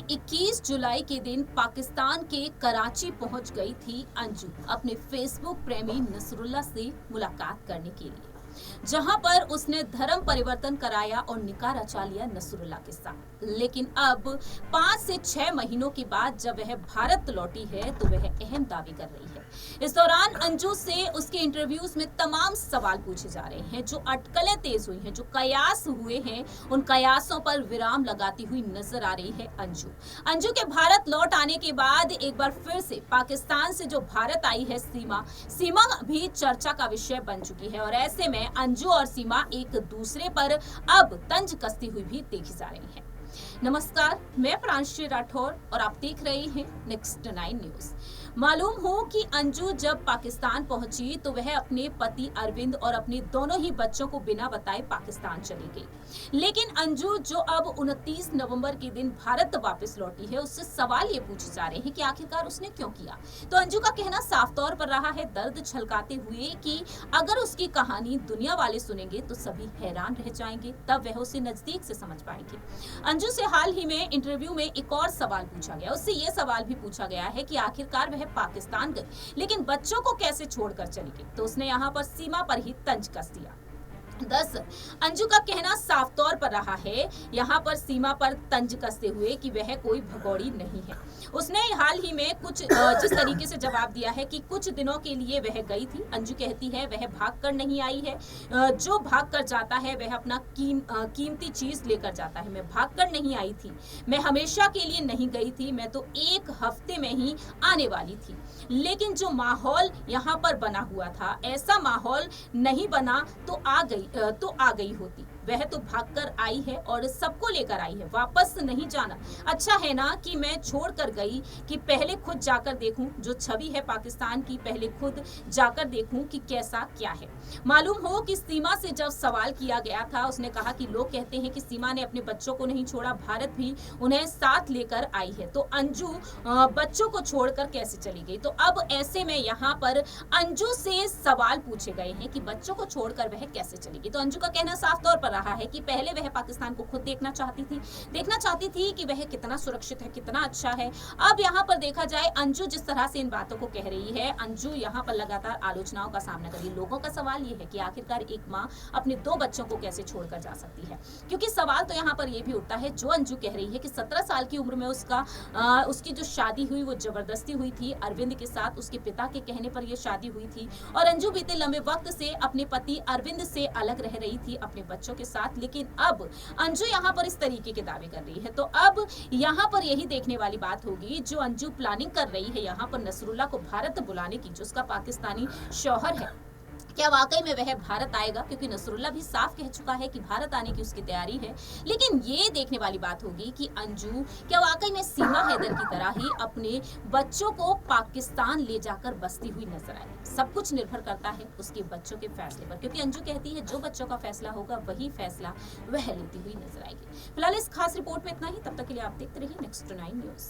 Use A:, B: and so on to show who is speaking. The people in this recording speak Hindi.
A: 21 जुलाई के दिन पाकिस्तान के कराची पहुंच गई थी अंजू अपने फेसबुक प्रेमी नसरुल्ला से मुलाकात करने के लिए, जहां पर उसने धर्म परिवर्तन कराया और निकाह रचा लिया नसरुल्ला के साथ। लेकिन अब 5 से 6 महीनों के बाद जब वह भारत लौटी है तो वह अहम दावे कर रही है। इस दौरान अंजू से उसके इंटरव्यूज में तमाम सवाल पूछे जा रहे हैं, जो अटकलें तेज हुई हैं, जो कयास हुए हैं, उन कयासों पर विराम लगाती हुई नजर आ रही है अंजू के भारत लौट आने के बाद एक बार फिर से पाकिस्तान से जो भारत आई है सीमा भी चर्चा का विषय बन चुकी है। और ऐसे में अंजू और सीमा एक दूसरे पर अब तंज कसती हुई भी देखी जा रही हैं। नमस्कार, मैं प्रांशी राठौर और आप देख रहे हैं नेक्स्ट 9 न्यूज। मालूम हो कि अंजू जब पाकिस्तान पहुंची तो वह अपने पति अरविंद और अपने दोनों ही बच्चों को बिना बताए पाकिस्तान चली गई। लेकिन अंजू जो अब 29 नवंबर के दिन भारत वापस लौटी है, उससे सवाल ये पूछे जा रहे हैं कि आखिरकार उसने क्यों किया। तो अंजू का कहना साफ तौर पर रहा है, दर्द छलकाते हुए, कि अगर उसकी कहानी दुनिया वाले सुनेंगे तो सभी हैरान रह जाएंगे, तब वह उसे नजदीक से समझ पाएंगे। अंजू से हाल ही में इंटरव्यू में एक और सवाल पूछा गया। उससे ये सवाल भी पूछा गया है कि आखिरकार वह पाकिस्तान गई, लेकिन बच्चों को कैसे छोड़कर चली गई। तो उसने यहाँ पर सीमा पर ही तंज कस दिया। अंजू का कहना साफ तौर पर रहा है यहाँ पर सीमा पर तंज कसते हुए कि वह कोई भगौड़ी नहीं है। उसने हाल ही में कुछ जिस तरीके से जवाब दिया है कि कुछ दिनों के लिए वह गई थी। अंजू कहती है वह भागकर नहीं आई है, जो भागकर जाता है वह अपना कीमती चीज लेकर जाता है। मैं भागकर नहीं आई थी, मैं हमेशा के लिए नहीं गई थी, मैं तो एक हफ्ते में ही आने वाली थी। लेकिन जो माहौल यहाँ पर बना हुआ था, ऐसा माहौल नहीं बना तो आ गई होती। वह तो भागकर आई है और सबको लेकर आई है, वापस नहीं जाना। अच्छा है ना कि मैं छोड़कर गई, कि पहले खुद जाकर देखूं, जो छवि है पाकिस्तान की, पहले खुद जाकर देखूं कि कैसा क्या है। मालूम हो कि सीमा से जब सवाल किया गया था, उसने कहा कि लोग कहते हैं कि सीमा ने अपने बच्चों को नहीं छोड़ा, भारत भी उन्हें साथ लेकर आई है, तो अंजू बच्चों को छोड़कर कैसे चली गई। तो अब ऐसे में यहाँ पर अंजू से सवाल पूछे गए हैं कि बच्चों को छोड़कर वह कैसे चली गई। तो अंजू का कहना साफ तौर पर रहा है कि पहले वह पाकिस्तान को खुद देखना चाहती थी कि वह कितना सुरक्षित है, कितना अच्छा है। अब यहाँ पर देखा जाए, अंजू जिस तरह से इन बातों को कह रही है, अंजू यहाँ पर लगातार आलोचनाओं का सामना कर रही है। लोगों का सवाल ये है कि आखिरकार एक माँ अपने 2 बच्चों को कैसे छोड़कर जा सकती है, क्योंकि सवाल तो यहाँ पर यह भी उठता है, जो अंजू कह रही है कि 17 साल की उम्र में उसकी जो शादी हुई वो जबरदस्ती हुई थी अरविंद के साथ, उसके पिता के कहने पर यह शादी हुई थी। और अंजू बीते लंबे वक्त से अपने पति अरविंद से अलग रह रही थी अपने बच्चों के साथ। लेकिन अब अंजू यहाँ पर इस तरीके के दावे कर रही है। तो अब यहाँ पर यही देखने वाली बात होगी, जो अंजू प्लानिंग कर रही है यहाँ पर नसरुल्ला को भारत बुलाने की, जो उसका पाकिस्तानी शौहर है, क्या वाकई में वह भारत आएगा, क्योंकि नसरुल्ला भी साफ कह चुका है कि भारत आने की उसकी तैयारी है। लेकिन ये देखने वाली बात होगी कि अंजू क्या वाकई में सीमा हैदर की तरह ही अपने बच्चों को पाकिस्तान ले जाकर बसती हुई नजर आएगी। सब कुछ निर्भर करता है उसके बच्चों के फैसले पर, क्योंकि अंजू कहती है जो बच्चों का फैसला होगा वही फैसला वह लेती हुई नजर आएगी। फिलहाल इस खास रिपोर्ट में इतना ही। तब तक के लिए आप देखते रहिए नेक्स्ट 9 न्यूज।